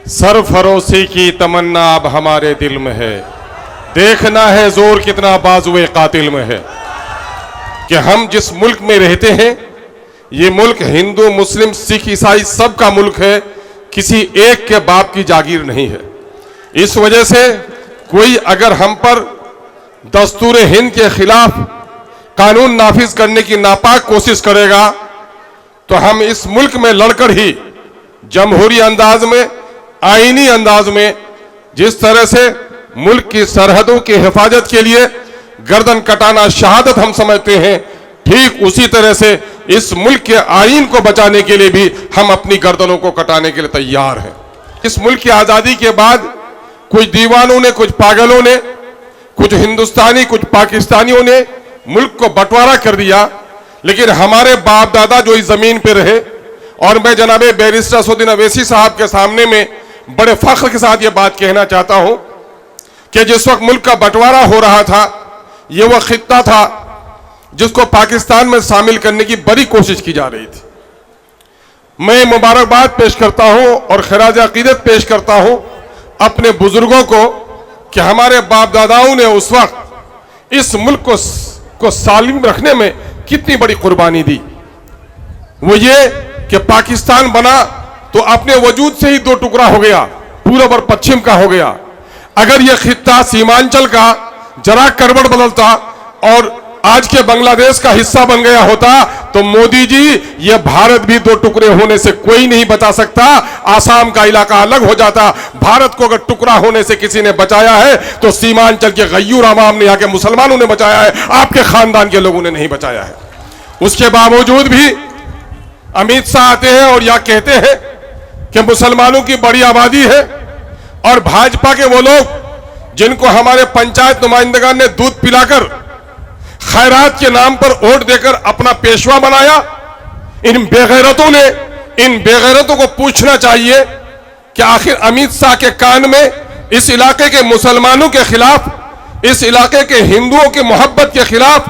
सरफरोशी की तमन्ना अब हमारे दिल में है, देखना है जोर कितना बाजुए कातिल में है। कि हम जिस मुल्क में रहते हैं ये मुल्क हिंदू मुस्लिम सिख ईसाई सब का मुल्क है, किसी एक के बाप की जागीर नहीं है। इस वजह से कोई अगर हम पर दस्तूर हिंद के खिलाफ कानून नाफिज करने की नापाक कोशिश करेगा तो हम इस मुल्क में लड़कर ही जमहूरी अंदाज में, आईनी अंदाज में, जिस तरह से मुल्क की सरहदों की हिफाजत के लिए गर्दन कटाना शहादत हम समझते हैं, ठीक उसी तरह से इस मुल्क के आईन को बचाने के लिए भी हम अपनी गर्दनों को कटाने के लिए तैयार हैं। इस मुल्क की आज़ादी के बाद कुछ दीवानों ने, कुछ पागलों ने, कुछ हिंदुस्तानी, कुछ पाकिस्तानियों ने मुल्क को बंटवारा कर दिया, लेकिन हमारे बाप दादा जो इस जमीन पे रहे, और मैं जनाबे बैरिस्टर असदुद्दीन अवैसी साहब के सामने में बड़े फख्र के साथ ये बात कहना चाहता हूं कि जिस वक्त मुल्क का बंटवारा हो रहा था, ये वह खित्ता था जिसको पाकिस्तान में शामिल करने की बड़ी कोशिश की जा रही थी। मैं मुबारकबाद पेश करता हूं और खिराज अकीदत पेश करता हूं अपने बुजुर्गों को कि हमारे बाप दादाओं ने उस वक्त इस मुल्क को सालिम रखने में कितनी बड़ी कुर्बानी दी। वो ये कि पाकिस्तान बना तो अपने वजूद से ही दो टुकड़ा हो गया, पूरब और पश्चिम का हो गया। अगर यह खित्ता सीमांचल का जरा करवट बदलता और आज के बांग्लादेश का हिस्सा बन गया होता तो मोदी जी, यह भारत भी दो टुकड़े होने से कोई नहीं बचा सकता। आसाम का इलाका अलग हो जाता। भारत को अगर टुकड़ा होने से किसी ने बचाया है तो सीमांचल के गय्यूर अवाम ने, यहाँ के मुसलमानों ने बचाया है, आपके खानदान के लोगों ने नहीं बचाया है। उसके बावजूद भी अमित शाह आते हैं और यह कहते हैं कि मुसलमानों की बड़ी आबादी है, और भाजपा के वो लोग जिनको हमारे पंचायत नुमाइंदगान ने दूध पिलाकर खैरात के नाम पर वोट देकर अपना पेशवा बनाया, इन बेगैरतों को पूछना चाहिए कि आखिर अमित शाह के कान में इस इलाके के मुसलमानों के खिलाफ, इस इलाके के हिंदुओं की मोहब्बत के खिलाफ,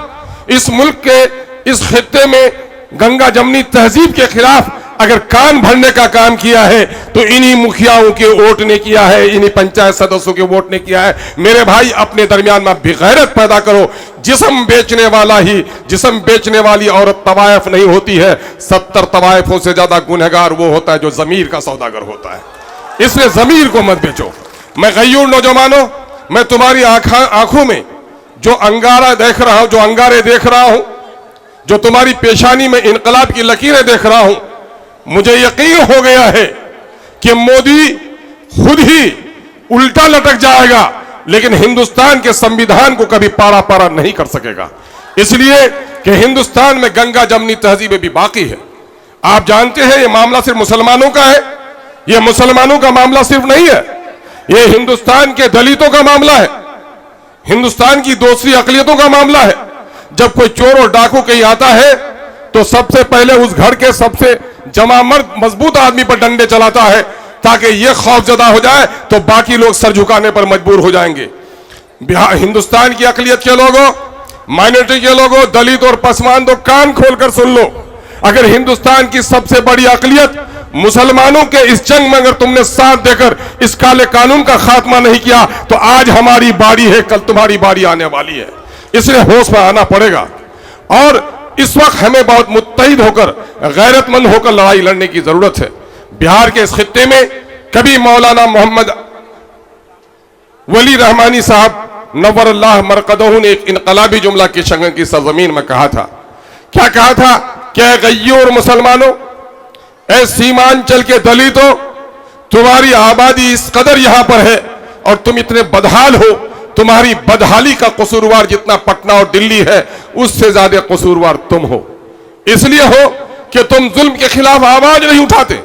इस मुल्क के इस खित्ते में गंगा जमनी तहजीब के खिलाफ अगर कान भरने का काम किया है तो इन्हीं मुखियाओं के वोट ने किया है, इन्हीं पंचायत सदस्यों के वोट ने किया है। मेरे भाई, अपने दरमियान में बेगैरत पैदा करो। जिस्म बेचने वाली औरत तवायफ नहीं होती है, 70 तवायफों से ज्यादा गुनहगार वो होता है जो जमीर का सौदागर होता है। इसलिए जमीर को मत बेचो। मैं गय्यूर नौजवानों, मैं तुम्हारी आंखों में जो अंगारा देख रहा हूं, जो अंगारे देख रहा हूं, जो तुम्हारी पेशानी में इनकलाब की लकीरें देख रहा हूं, मुझे यकीन हो गया है कि मोदी खुद ही उल्टा लटक जाएगा, लेकिन हिंदुस्तान के संविधान को कभी पारा पारा नहीं कर सकेगा। इसलिए कि हिंदुस्तान में गंगा जमनी तहजीबें भी बाकी है। आप जानते हैं ये मामला सिर्फ मुसलमानों का है, ये मुसलमानों का मामला सिर्फ नहीं है, ये हिंदुस्तान के दलितों का मामला है, हिंदुस्तान की दूसरी अकलियतों का मामला है। जब कोई चोर और डाकू कहीं आता है तो सबसे पहले उस घर के सबसे जमा मर्द मजबूत आदमी पर डंडे चलाता है ताकि यह खौफजदा हो जाए तो बाकी लोग सर झुकाने पर मजबूर हो जाएंगे। हिंदुस्तान की अकलियत के लोगों, माइनॉरिटी के लोगों, दलित और पसमानदों, कान खोलकर सुन लो। अगर हिंदुस्तान की सबसे बड़ी अकलियत मुसलमानों के इस जंग में अगर तुमने साथ देकर इस काले कानून का खात्मा नहीं किया तो आज हमारी बारी है, कल तुम्हारी बारी आने वाली है। इसलिए होश में आना पड़ेगा और इस वक्त हमें बहुत मुत्तहिद होकर, गैरतमंद होकर लड़ाई लड़ने की जरूरत है। बिहार के इस खित्ते में कभी मौलाना मोहम्मद वली रहमानी साहब नव्वरल्लाह मरकदहू ने एक इनकलाबी जुमला किशनगंज की सरजमीन में कहा था। क्या कहा था? क्या गय्यूर मुसलमानों, ऐ सीमांचल के दलितों, तुम्हारी आबादी इस कदर यहां पर है और तुम इतने बदहाल हो, तुम्हारी बदहाली का कसूरवार जितना पटना और दिल्ली है उससे ज्यादा कसूरवार तुम हो। इसलिए हो कि तुम जुल्म के खिलाफ आवाज नहीं उठाते।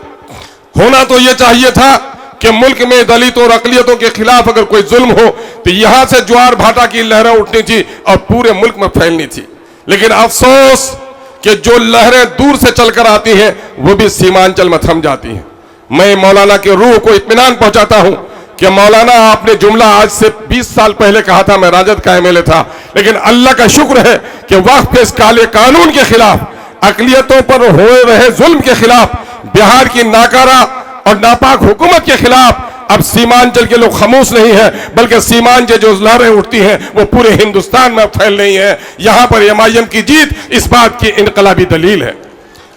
होना तो यह चाहिए था कि मुल्क में दलितों और अकलियतों के खिलाफ अगर कोई जुल्म हो तो यहां से ज्वार भाटा की लहरें उठनी थी और पूरे मुल्क में फैलनी थी। लेकिन अफसोस कि जो लहरें दूर से चलकर आती हैं वो भी सीमांचल में थम जाती हैं। मैं मौलाना के रूह को इत्मीनान पहुंचाता हूं कि मौलाना, आपने जुमला आज से 20 साल पहले कहा था, मैं राजद का एमएलए था, लेकिन अल्लाह का शुक्र है कि वक्त के इस काले कानून के खिलाफ, अकलियतों पर हो रहे जुल्म के खिलाफ बिहार की नाकारा और नापाक हुकूमत के खिलाफ अब सीमांचल के लोग खामोश नहीं है, बल्कि सीमांचल जो लहरें उठती हैं वो पूरे हिंदुस्तान में फैल रही हैं। यहां पर एमआईएम की जीत इस बात की इनकलाबी दलील है।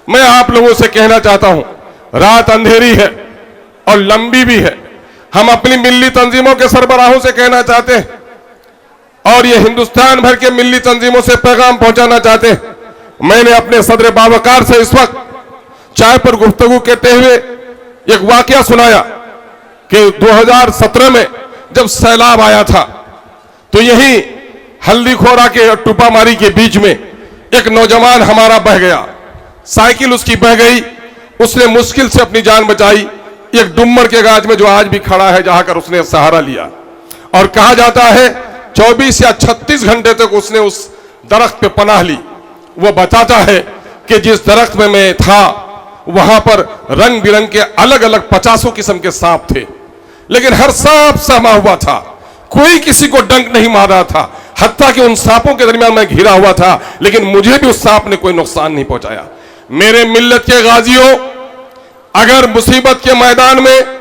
मैं आप लोगों से कहना चाहता हूं, रात अंधेरी है और लंबी भी है। हम अपनी मिल्ली तंजीमों के सरबराहों से कहना चाहते हैं और ये हिंदुस्तान भर के मिल्ली तंजीमों से पैगाम पहुंचाना चाहते हैं। मैंने अपने सदर बावकार से इस वक्त चाय पर गुफ्तगू करते हुए एक वाकया सुनाया कि 2017 में जब सैलाब आया था तो यही हल्दीखोरा के टुपामारी के बीच में एक नौजवान हमारा बह गया, साइकिल उसकी बह गई, उसने मुश्किल से अपनी जान बचाई। एक डुम्मर के गाज में जो आज भी खड़ा है, जहां कर उसने सहारा लिया और कहा जाता है 24 या 36 घंटे तक उसने उस दरख्त पे पनाह ली। वो बताता है कि जिस दरख्त में मैं था वहां पर रंग बिरंग के अलग अलग 50 किस्म के सांप थे, लेकिन हर सांप सहमा हुआ था, कोई किसी को डंक नहीं मार रहा था। हत्ता कि उन सांपों के दरमियान मैं घिरा हुआ था, लेकिन मुझे भी उस सांप ने कोई नुकसान नहीं पहुंचाया। मेरे मिल्लत के गाजियों, अगर मुसीबत के मैदान में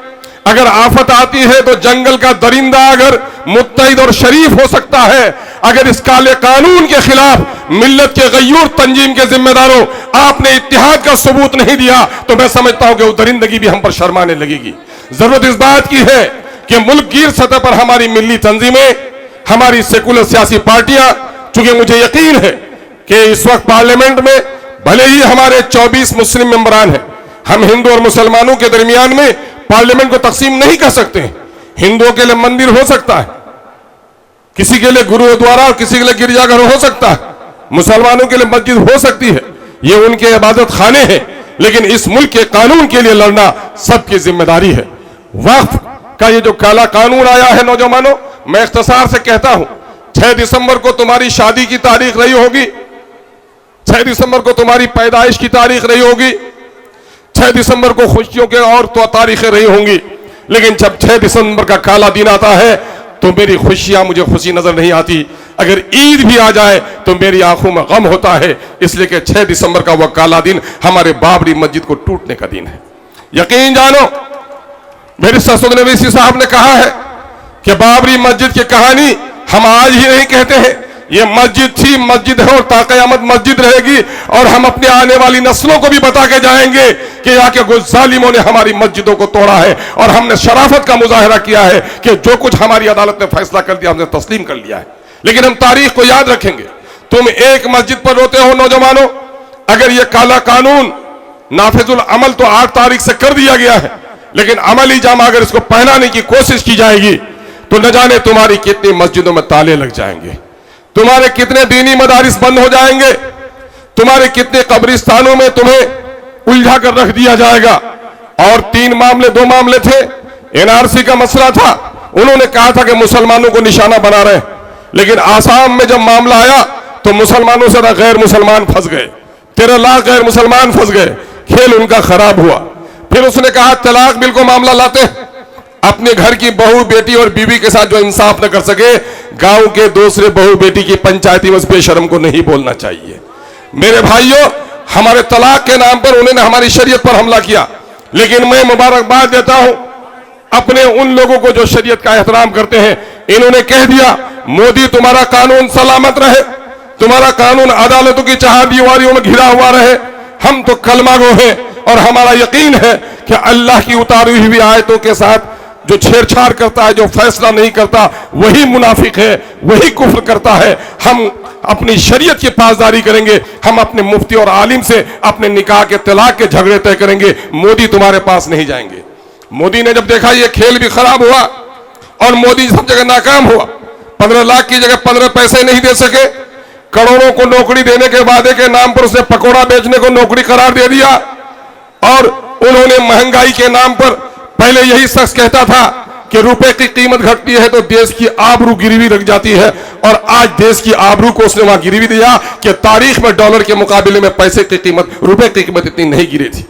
अगर आफत आती है तो जंगल का दरिंदा अगर मुत्तहिद और शरीफ हो सकता है, अगर इस काले कानून के खिलाफ मिल्लत के गयूर तंजीम के जिम्मेदारों आपने इत्तिहाद का सबूत नहीं दिया तो मैं समझता हूं कि वो दरिंदगी भी हम पर शर्माने लगेगी। जरूरत इस बात की है कि मुल्क गिर सतह पर हमारी मिल्ली तंजीमें, हमारी सेकुलर सियासी पार्टियां, चूंकि मुझे यकीन है कि इस वक्त पार्लियामेंट में भले ही हमारे 24 मुस्लिम मेंबरान हैं, हम हिंदू और मुसलमानों के दरमियान में पार्लियामेंट को तकसीम नहीं कर सकते। हिंदुओं के लिए मंदिर हो सकता है, किसी के लिए गुरुद्वारा और किसी के लिए गिरजाघर हो सकता है, मुसलमानों के लिए मस्जिद हो सकती है, ये उनके इबादत खाने हैं, लेकिन इस मुल्क के कानून के लिए लड़ना सबकी जिम्मेदारी है। वक्फ का ये जो काला कानून आया है, नौजवानों, मैं इख्तिसार से कहता हूं 6 दिसंबर को तुम्हारी शादी की तारीख रही होगी, 6 दिसंबर को तुम्हारी पैदाइश की तारीख रही होगी, 6 दिसंबर को खुशियों के और तो तारीखें रही होंगी, लेकिन जब 6 दिसंबर का काला दिन आता है तो मेरी खुशियां मुझे खुशी नजर नहीं आती। अगर ईद भी आ जाए तो मेरी आंखों में गम होता है, इसलिए कि 6 दिसंबर का वह काला दिन हमारे बाबरी मस्जिद को टूटने का दिन है। यकीन जानो, मेरे ससुर नवीसी साहब ने कहा है कि बाबरी मस्जिद की कहानी हम आज ही नहीं कहते हैं, ये मस्जिद थी, मस्जिद है और ताक़यामत मस्जिद रहेगी। और हम अपने आने वाली नस्लों को भी बता के जाएंगे कि यहाँ के कुछ जालिमों ने हमारी मस्जिदों को तोड़ा है और हमने शराफत का मुजाहरा किया है कि जो कुछ हमारी अदालत ने फैसला कर दिया हमने तस्लीम कर लिया है। लेकिन हम तारीख को याद रखेंगे। तुम एक मस्जिद पर रोते हो नौजवानों, अगर ये काला कानून नाफिजुल अमल तो 8 तारीख से कर दिया गया है, लेकिन अमली जामा अगर इसको पहनाने की कोशिश की जाएगी तो न जाने तुम्हारी कितनी मस्जिदों में ताले लग जाएंगे, तुम्हारे कितने दीनी मदारिस बंद हो जाएंगे, तुम्हारे कितने कब्रिस्तानों में तुम्हें उलझा कर रख दिया जाएगा। और 2 मामले थे। एनआरसी का मसला था, उन्होंने कहा था कि मुसलमानों को निशाना बना रहे, लेकिन आसाम में जब मामला आया तो मुसलमानों से गैर मुसलमान फंस गए, 13 लाख गैर मुसलमान फंस गए, खेल उनका खराब हुआ। फिर उसने कहा तलाक बिल को मामला लाते हैं, अपने घर की बहू बेटी और बीवी के साथ जो इंसाफ न कर सके, गांव के दूसरे बहू बेटी की पंचायती में बेशर्म को नहीं बोलना चाहिए। मेरे भाइयों, हमारे तलाक के नाम पर उन्होंने हमारी शरीयत पर हमला किया, लेकिन मैं मुबारकबाद देता हूं अपने उन लोगों को जो शरीयत का एहतराम करते हैं। इन्होंने कह दिया मोदी तुम्हारा कानून सलामत रहे, तुम्हारा कानून अदालतों की चहारदीवारियों में घिरा हुआ रहे। हम तो कलमागो हैं और हमारा यकीन है कि अल्लाह की उतारी हुई आयतों के साथ जो छेड़छाड़ करता है, जो फैसला नहीं करता, वही मुनाफिक है, वही कुफ्र करता है। हम अपनी शरीयत की पासदारी करेंगे, हम अपने मुफ्ती और आलिम से अपने निकाह के तलाक के झगड़े तय करेंगे, मोदी तुम्हारे पास नहीं जाएंगे। मोदी ने जब देखा ये खेल भी खराब हुआ और मोदी सब जगह नाकाम हुआ, 15 लाख की जगह 15 पैसे नहीं दे सके, करोड़ों को नौकरी देने के वादे के नाम पर उसने पकौड़ा बेचने को नौकरी करार दे दिया। और उन्होंने महंगाई के नाम पर, पहले यही शख्स कहता था कि रुपए की कीमत घटती है तो देश की आबरू गिरवी रख जाती है, और आज देश की आबरू को उसने वहां गिरवी दिया कि तारीख में डॉलर के मुकाबले में पैसे की कीमत, रुपए की कीमत इतनी नहीं गिरी थी।